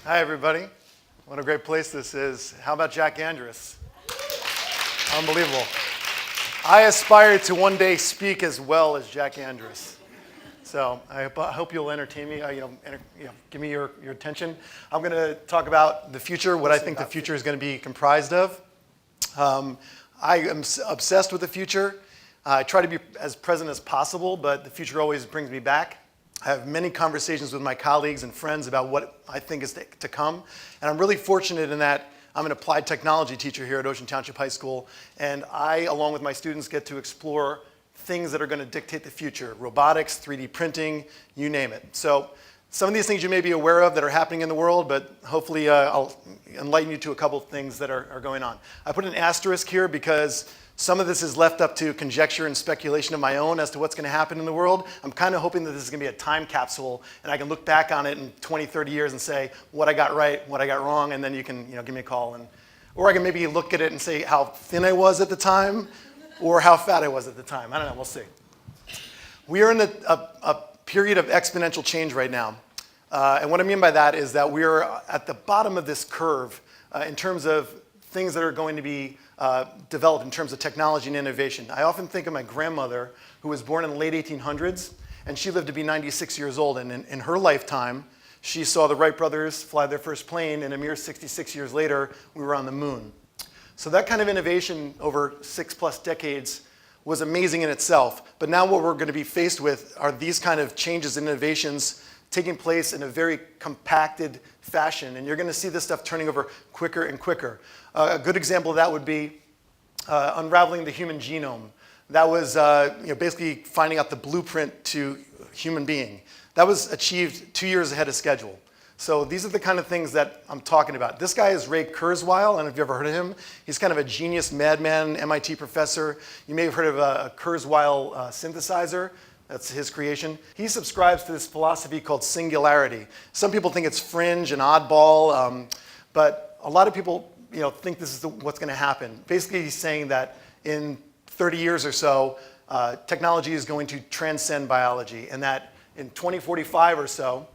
Hi, everybody. What a great place this is. How about Jack Andrus? Unbelievable. I aspire to one day speak as well as Jack Andrus. So I hope you'll entertain me, give me your attention. I'm going to talk about the future, what I think the future is going to be comprised of. I am obsessed with the future. I try to be as present as possible, but the future always brings me back. I have many conversations with my colleagues and friends about what I think is to come. And I'm really fortunate in that I'm an applied technology teacher here at Ocean Township High School. And I, along with my students, get to explore things that are going to dictate the future. Robotics, 3D printing, you name it. So some of these things you may be aware of that are happening in the world, but hopefully I'll enlighten you to a couple of things that are going on. I put an asterisk here because some of this is left up to conjecture and speculation of my own as to what's going to happen in the world. I'm kind of hoping that this is going to be a time capsule, and I can look back on it in 20, 30 years and say what I got right, what I got wrong, and then you can give me a call. Or I can maybe look at it and say how thin I was at the time or how fat I was at the time. I don't know. We'll see. We are in a period of exponential change right now. And what I mean by that is that we're at the bottom of this curve in terms of things that are going to be developed in terms of technology and innovation. I often think of my grandmother, who was born in the late 1800s, and she lived to be 96 years old. And in her lifetime, she saw the Wright brothers fly their first plane, and a mere 66 years later, we were on the moon. So that kind of innovation over 6+ decades was amazing in itself. But now what we're going to be faced with are these kind of changes and innovations taking place in a very compacted fashion. And you're going to see this stuff turning over quicker and quicker. A good example of that would be unraveling the human genome. That was basically finding out the blueprint to human being. That was achieved 2 years ahead of schedule. So these are the kind of things that I'm talking about. This guy is Ray Kurzweil. I don't know if you've ever heard of him. He's kind of a genius madman, MIT professor. You may have heard of a Kurzweil synthesizer. That's his creation. He subscribes to this philosophy called singularity. Some people think it's fringe and oddball, but a lot of people think this is what's going to happen. Basically, he's saying that in 30 years or so, technology is going to transcend biology, and that in 2045 or so,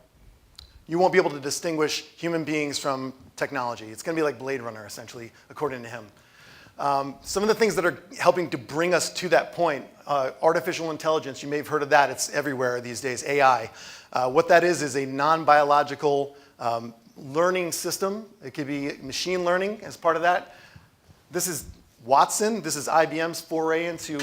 you won't be able to distinguish human beings from technology. It's going to be like Blade Runner, essentially, according to him. Some of the things that are helping to bring us to that point, artificial intelligence, you may have heard of that. It's everywhere these days, AI. What that is a non-biological learning system. It could be machine learning as part of that. This is Watson. This is IBM's foray into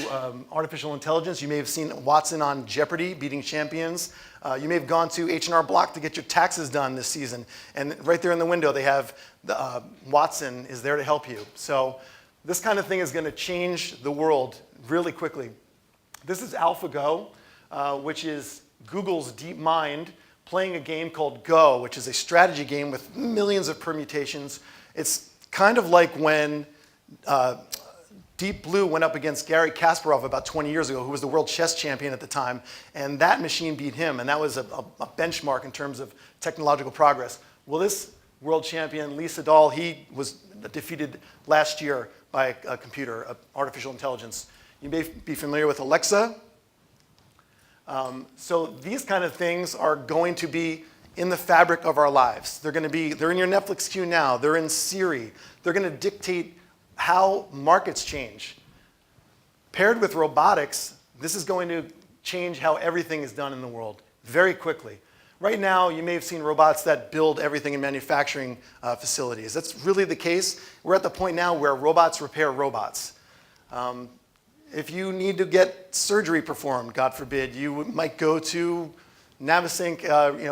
artificial intelligence. You may have seen Watson on Jeopardy, beating champions. You may have gone to H&R Block to get your taxes done this season. And right there in the window, they have Watson is there to help you. So this kind of thing is going to change the world really quickly. This is AlphaGo, which is Google's DeepMind playing a game called Go, which is a strategy game with millions of permutations. It's kind of like when Deep Blue went up against Garry Kasparov about 20 years ago, who was the world chess champion at the time, and that machine beat him, and that was a benchmark in terms of technological progress. Well, this world champion, Lee Sedol, he was defeated last year by a computer, artificial intelligence. You may be familiar with Alexa. So these kind of things are going to be in the fabric of our lives. They're in your Netflix queue now. They're in Siri. They're going to dictate how markets change. Paired with robotics, this is going to change how everything is done in the world very quickly. Right now, you may have seen robots that build everything in manufacturing facilities. That's really the case. We're at the point now where robots repair robots. If you need to get surgery performed, God forbid, you might go to Navasink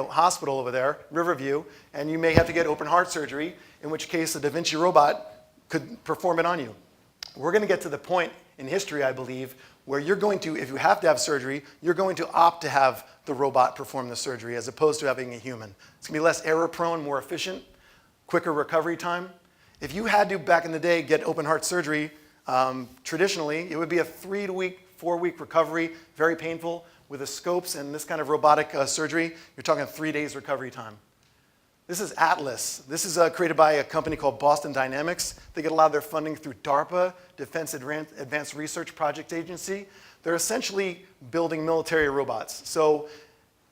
Hospital over there, Riverview, and you may have to get open heart surgery, in which case a Da Vinci robot could perform it on you. We're going to get to the point in history, I believe, where you're going to, if you have to have surgery, you're going to opt to have the robot perform the surgery as opposed to having a human. It's going to be less error-prone, more efficient, quicker recovery time. If you had to, back in the day, get open heart surgery, traditionally, it would be a 4-week recovery, very painful. With the scopes and this kind of robotic surgery, you're talking 3 days recovery time. This is Atlas. This is created by a company called Boston Dynamics. They get a lot of their funding through DARPA, Defense Advanced Research Project Agency. They're essentially building military robots. So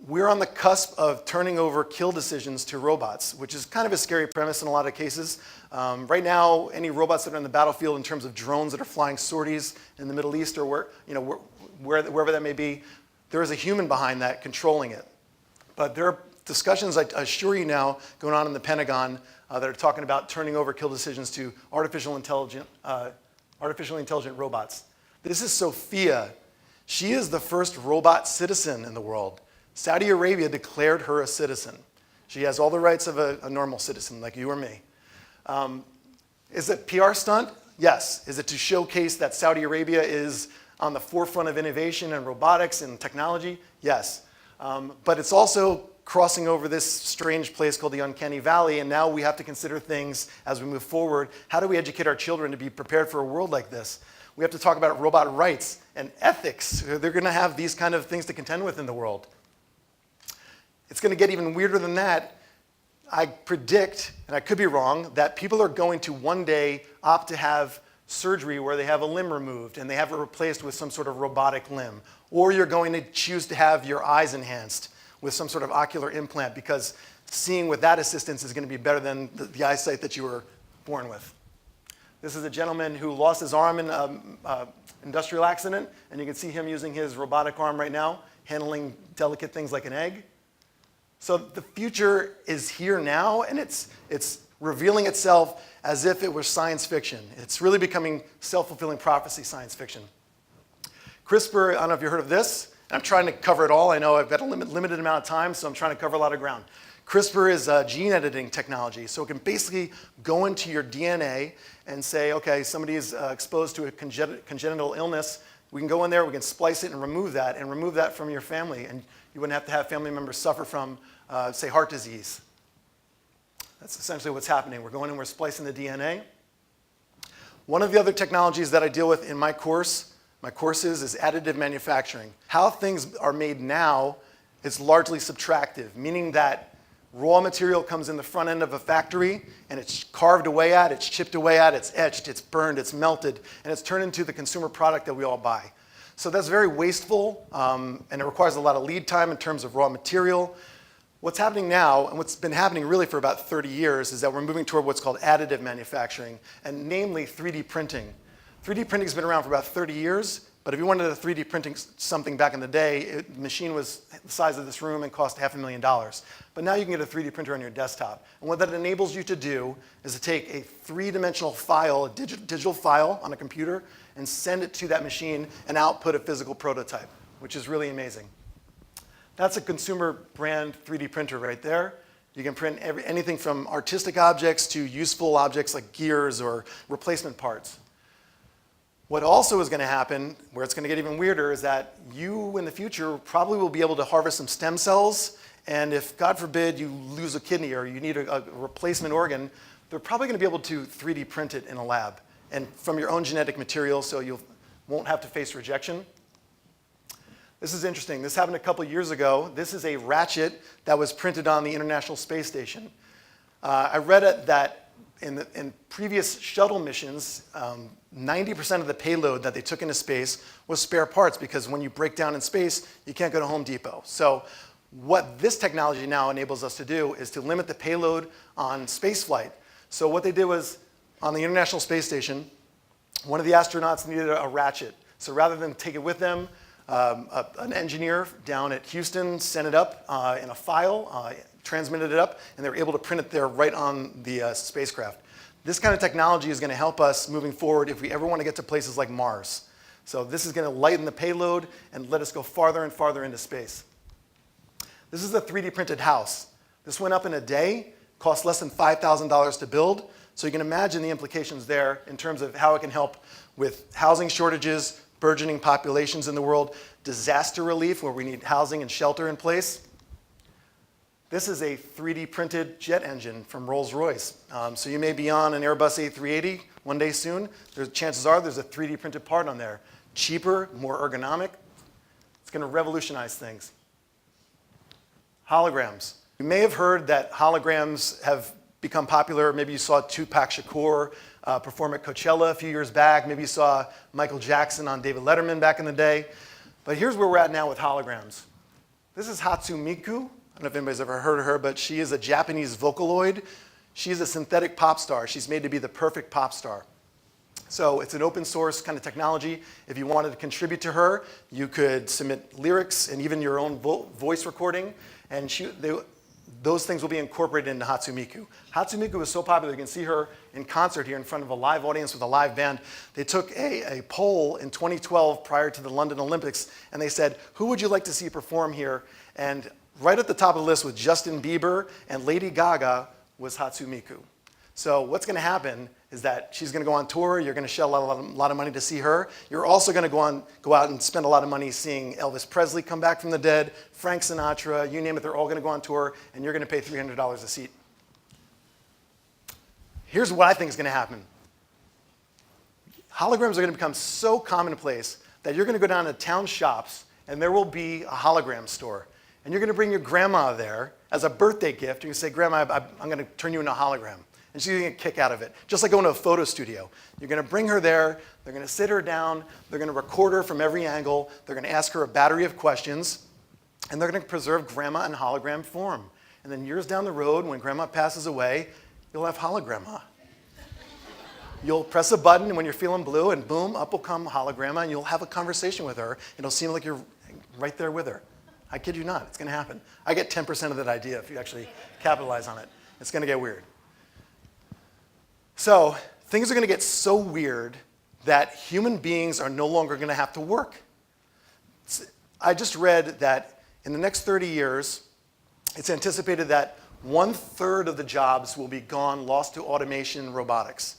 We're on the cusp of turning over kill decisions to robots, which is kind of a scary premise in a lot of cases. Right now, any robots that are in the battlefield in terms of drones that are flying sorties in the Middle East or wherever that may be, there is a human behind that controlling it. But there are discussions, I assure you now, going on in the Pentagon that are talking about turning over kill decisions to artificially intelligent robots. This is Sophia. She is the first robot citizen in the world. Saudi Arabia declared her a citizen. She has all the rights of a normal citizen like you or me. Is it a PR stunt? Yes. Is it to showcase that Saudi Arabia is on the forefront of innovation and robotics and technology? Yes. But it's also crossing over this strange place called the Uncanny Valley, and now we have to consider things as we move forward. How do we educate our children to be prepared for a world like this? We have to talk about robot rights and ethics. They're going to have these kind of things to contend with in the world. It's going to get even weirder than that. I predict, and I could be wrong, that people are going to one day opt to have surgery where they have a limb removed and they have it replaced with some sort of robotic limb. Or you're going to choose to have your eyes enhanced with some sort of ocular implant because seeing with that assistance is going to be better than the eyesight that you were born with. This is a gentleman who lost his arm in an industrial accident, and you can see him using his robotic arm right now, handling delicate things like an egg. So the future is here now, and it's revealing itself as if it were science fiction. It's really becoming self-fulfilling prophecy science fiction. CRISPR, I don't know if you heard of this. I'm trying to cover it all. I know I've got a limited amount of time, so I'm trying to cover a lot of ground. CRISPR is gene editing technology, so it can basically go into your DNA and say, okay, somebody is exposed to a congenital illness. We can go in there, we can splice it and remove that from your family, and you wouldn't have to have family members suffer from, say, heart disease. That's essentially what's happening. We're going in, we're splicing the DNA. One of the other technologies that I deal with in my courses is additive manufacturing. How things are made now is largely subtractive, meaning that raw material comes in the front end of a factory and it's carved away at, it's chipped away at, it's etched, it's burned, it's melted, and it's turned into the consumer product that we all buy. So that's very wasteful, and it requires a lot of lead time in terms of raw material. What's happening now, and what's been happening really for about 30 years, is that we're moving toward what's called additive manufacturing, and namely 3D printing. 3D printing has been around for about 30 years, but if you wanted to 3D printing something back in the day, the machine was the size of this room and cost $500,000. But now you can get a 3D printer on your desktop. And what that enables you to do is to take a three-dimensional file, a digital file on a computer, and send it to that machine and output a physical prototype, which is really amazing. That's a consumer brand 3D printer right there. You can print anything from artistic objects to useful objects like gears or replacement parts. What also is going to happen, where it's going to get even weirder, is that you in the future probably will be able to harvest some stem cells, and if, God forbid, you lose a kidney or you need a replacement organ, they're probably going to be able to 3D print it in a lab, and from your own genetic material, so you won't have to face rejection. This is interesting. This happened a couple years ago. This is a Ratchet that was printed on the International Space Station. I read it that in previous shuttle missions, 90% of the payload that they took into space was spare parts, because when you break down in space, you can't go to Home Depot. So what this technology now enables us to do is to limit the payload on space flight. So what they did was, on the International Space Station, one of the astronauts needed a Ratchet. So rather than take it with them, an engineer down at Houston sent it up in a file, transmitted it up, and they were able to print it there right on the spacecraft. This kind of technology is going to help us moving forward if we ever want to get to places like Mars. So this is going to lighten the payload and let us go farther and farther into space. This is a 3D printed house. This went up in a day, cost less than $5,000 to build. So you can imagine the implications there in terms of how it can help with housing shortages, burgeoning populations in the world, disaster relief where we need housing and shelter in place. This is a 3D printed jet engine from Rolls-Royce. So you may be on an Airbus A380 one day soon. Chances are there's a 3D printed part on there. Cheaper, more ergonomic. It's going to revolutionize things. Holograms. You may have heard that holograms have become popular. Maybe you saw Tupac Shakur perform at Coachella a few years back. Maybe you saw Michael Jackson on David Letterman back in the day. But here's where we're at now with holograms. This is Hatsumiku. I don't know if anybody's ever heard of her, but she is a Japanese Vocaloid. She's a synthetic pop star. She's made to be the perfect pop star. So it's an open source kind of technology. If you wanted to contribute to her, you could submit lyrics and even your own voice recording, and those things will be incorporated into Hatsumiku. Hatsumiku was so popular, you can see her in concert here in front of a live audience with a live band. They took a poll in 2012 prior to the London Olympics, and they said, who would you like to see perform here? And right at the top of the list with Justin Bieber and Lady Gaga was Hatsumiku. So what's going to happen is that she's going to go on tour. You're going to shell out a lot of money to see her. You're also going to go out and spend a lot of money seeing Elvis Presley come back from the dead, Frank Sinatra, you name it. They're all going to go on tour, and you're going to pay $300 a seat. Here's what I think is going to happen. Holograms are going to become so commonplace that you're going to go down to town shops, and there will be a hologram store. And you're going to bring your grandma there as a birthday gift. You're going to say, Grandma, I'm going to turn you into a hologram. And she's going to get a kick out of it. Just like going to a photo studio. You're going to bring her there. They're going to sit her down. They're going to record her from every angle. They're going to ask her a battery of questions. And they're going to preserve Grandma in hologram form. And then years down the road, when Grandma passes away, you'll have holograndma. You'll press a button, and when you're feeling blue, and boom, up will come holograndma, and you'll have a conversation with her. It'll seem like you're right there with her. I kid you not. It's going to happen. I get 10% of that idea if you actually capitalize on it. It's going to get weird. So things are going to get so weird that human beings are no longer going to have to work. I just read that in the next 30 years, it's anticipated that 1/3 of the jobs will be gone, lost to automation and robotics.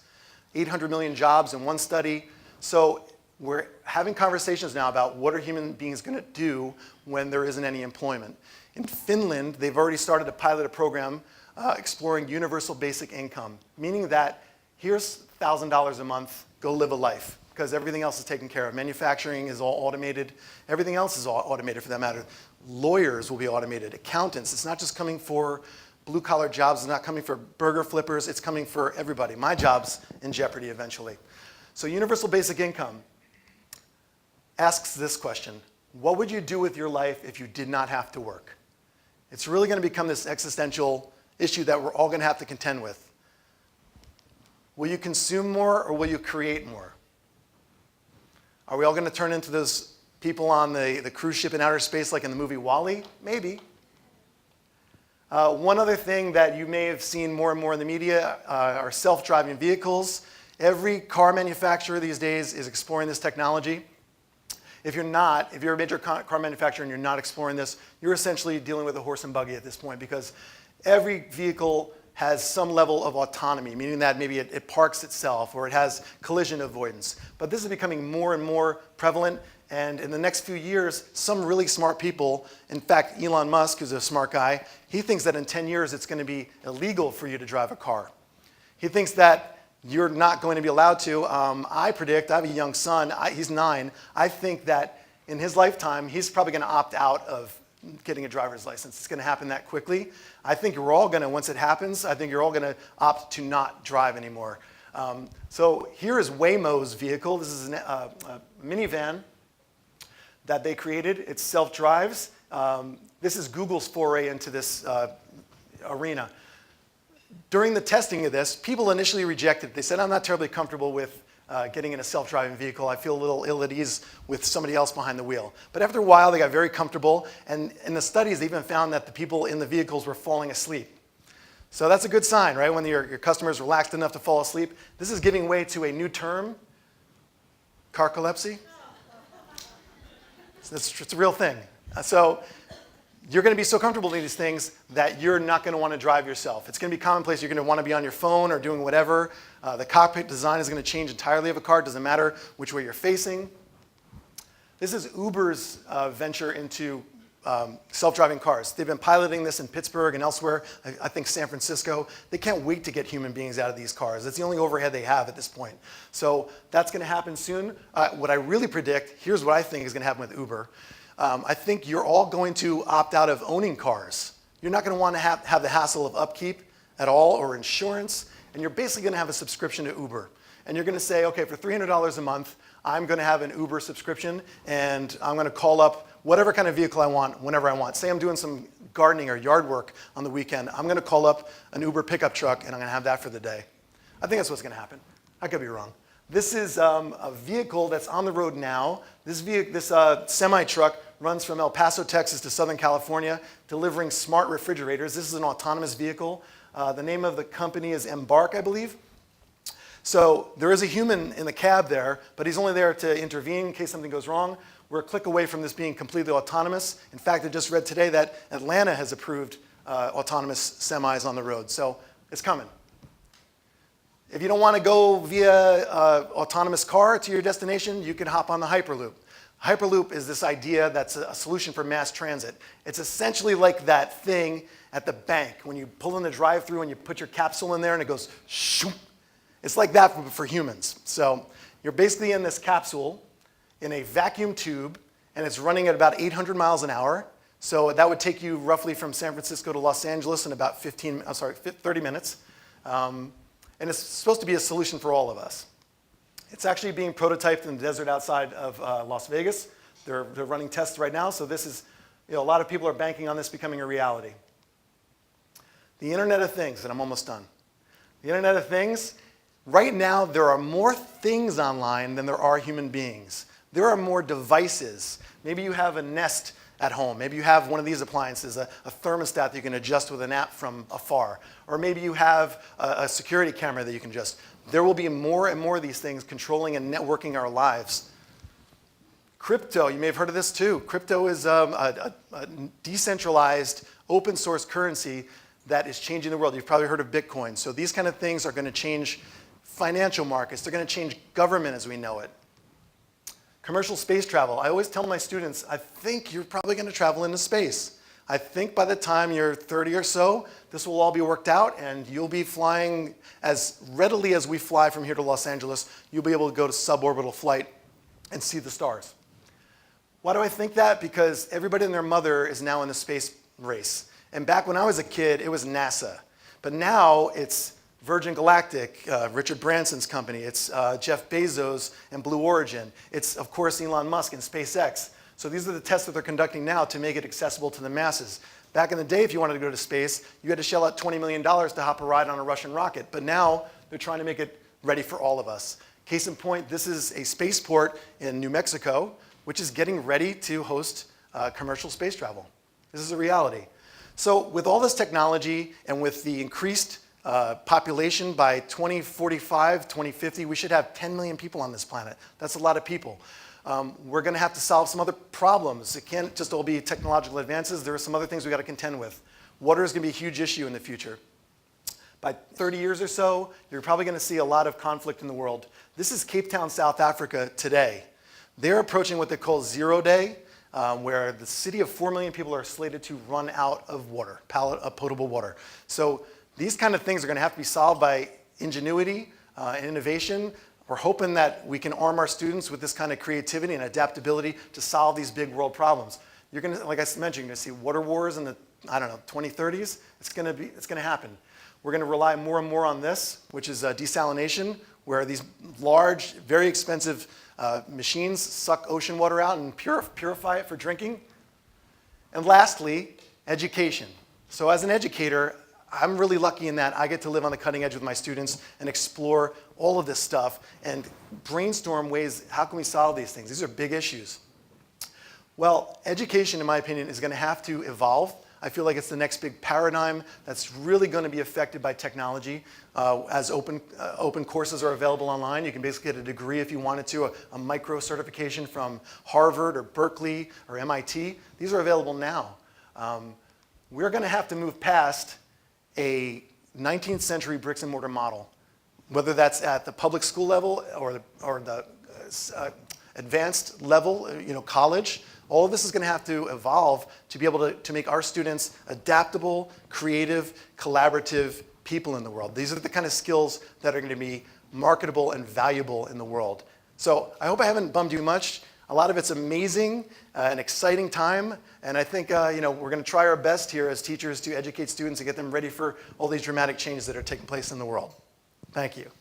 800 million jobs in one study. So we're having conversations now about what are human beings going to do when there isn't any employment. In Finland, they've already started to pilot a program exploring universal basic income, meaning that here's $1,000 a month, go live a life, because everything else is taken care of. Manufacturing is all automated. Everything else is all automated for that matter. Lawyers will be automated. Accountants, it's not just coming for blue-collar jobs, it's not coming for burger flippers, it's coming for everybody. My job's in jeopardy eventually. So universal basic income asks this question: what would you do with your life if you did not have to work? It's really going to become this existential issue that we're all going to have to contend with. Will you consume more or will you create more? Are we all going to turn into those people on the cruise ship in outer space like in the movie WALL-E? Maybe. One other thing that you may have seen more and more in the media are self-driving vehicles. Every car manufacturer these days is exploring this technology. If you're a major car manufacturer and you're not exploring this, you're essentially dealing with a horse and buggy at this point, because every vehicle has some level of autonomy, meaning that maybe it parks itself or it has collision avoidance. But this is becoming more and more prevalent, and in the next few years, some really smart people, in fact, Elon Musk, who's a smart guy, he thinks that in 10 years it's going to be illegal for you to drive a car. He thinks that you're not going to be allowed to. I predict, I have a young son, he's 9, I think that in his lifetime, he's probably going to opt out of getting a driver's license. It's going to happen that quickly. I think you're all going to, once it happens, I think you're all going to opt to not drive anymore. So here is Waymo's vehicle. This is a minivan that they created. It self-drives. This is Google's foray into this arena. During the testing of this, people initially rejected it. They said, I'm not terribly comfortable with getting in a self-driving vehicle. I feel a little ill at ease with somebody else behind the wheel. But after a while, they got very comfortable. And in the studies, they even found that the people in the vehicles were falling asleep. So that's a good sign, right? When your customer's relaxed enough to fall asleep. This is giving way to a new term, carcolepsy. It's a real thing. So you're going to be so comfortable in these things that you're not going to want to drive yourself. It's going to be commonplace. You're going to want to be on your phone or doing whatever. The cockpit design is going to change entirely of a car. It doesn't matter which way you're facing. This is Uber's venture into self-driving cars. They've been piloting this in Pittsburgh and elsewhere, I think San Francisco. They can't wait to get human beings out of these cars. It's the only overhead they have at this point. So that's going to happen soon. What I really predict, here's what I think is going to happen with Uber. I think you're all going to opt out of owning cars. You're not going to want to have the hassle of upkeep at all or insurance, and you're basically going to have a subscription to Uber. And you're going to say, okay, for $300 a month, I'm going to have an Uber subscription, and I'm going to call up whatever kind of vehicle I want whenever I want. Say I'm doing some gardening or yard work on the weekend. I'm going to call up an Uber pickup truck, and I'm going to have that for the day. I think that's what's going to happen. I could be wrong. This is a vehicle that's on the road now. This semi-truck runs from El Paso, Texas to Southern California, delivering smart refrigerators. This is an autonomous vehicle. The name of the company is Embark, I believe. So there is a human in the cab there, but he's only there to intervene in case something goes wrong. We're a click away from this being completely autonomous. In fact, I just read today that Atlanta has approved autonomous semis on the road. So it's coming. If you don't want to go via autonomous car to your destination, you can hop on the Hyperloop. Hyperloop is this idea that's a solution for mass transit. It's essentially like that thing at the bank when you pull in the drive-thru and you put your capsule in there and it goes shoop. It's like that for humans. So you're basically in this capsule in a vacuum tube, and it's running at about 800 miles an hour. So that would take you roughly from San Francisco to Los Angeles in about 30 minutes. And it's supposed to be a solution for all of us. It's actually being prototyped in the desert outside of Las Vegas. They're running tests right now, so this is, a lot of people are banking on this becoming a reality. The Internet of Things, and I'm almost done. The Internet of Things, right now there are more things online than there are human beings. There are more devices. Maybe you have a Nest at home. Maybe you have one of these appliances, a thermostat that you can adjust with an app from afar. Or maybe you have a security camera that you can adjust. There will be more and more of these things controlling and networking our lives. Crypto, you may have heard of this too. Crypto is a decentralized open source currency that is changing the world. You've probably heard of Bitcoin. So these kind of things are going to change financial markets. They're going to change government as we know it. Commercial space travel. I always tell my students, I think you're probably going to travel into space. I think by the time you're 30 or so, this will all be worked out and you'll be flying as readily as we fly from here to Los Angeles. You'll be able to go to suborbital flight and see the stars. Why do I think that? Because everybody and their mother is now in the space race. And back when I was a kid, it was NASA. But now it's Virgin Galactic, Richard Branson's company. It's Jeff Bezos and Blue Origin. It's, of course, Elon Musk and SpaceX. So these are the tests that they're conducting now to make it accessible to the masses. Back in the day, if you wanted to go to space, you had to shell out $20 million to hop a ride on a Russian rocket. But now they're trying to make it ready for all of us. Case in point, this is a spaceport in New Mexico, which is getting ready to host commercial space travel. This is a reality. So with all this technology and with the increased population by 2045, 2050, we should have 10 million people on this planet. That's a lot of people. We're going to have to solve some other problems. It can't just all be technological advances. There are some other things we've got to contend with. Water is going to be a huge issue in the future. By 30 years or so, you're probably going to see a lot of conflict in the world. This is Cape Town, South Africa today. They're approaching what they call zero day, where the city of 4 million people are slated to run out of water, potable water. So these kind of things are going to have to be solved by ingenuity and innovation. We're hoping that we can arm our students with this kind of creativity and adaptability to solve these big world problems. You're going to, like I mentioned, you're going to see water wars in the, 2030s. It's going to happen. We're going to rely more and more on this, which is desalination, where these large, very expensive machines suck ocean water out and purify it for drinking. And lastly, education. So as an educator, I'm really lucky in that I get to live on the cutting edge with my students and explore all of this stuff and brainstorm ways, how can we solve these things? These are big issues. Well, education, in my opinion, is going to have to evolve. I feel like it's the next big paradigm that's really going to be affected by technology. As open courses are available online, you can basically get a degree if you wanted to, a micro certification from Harvard or Berkeley or MIT. These are available now. We're going to have to move past a 19th century bricks and mortar model, whether that's at the public school level or the advanced level, college. All of this is going to have to evolve to be able to make our students adaptable, creative, collaborative people in the world. These are the kind of skills that are going to be marketable and valuable in the world. So I hope I haven't bummed you much. A lot of it's amazing, an exciting time, and I think we're going to try our best here as teachers to educate students and get them ready for all these dramatic changes that are taking place in the world. Thank you.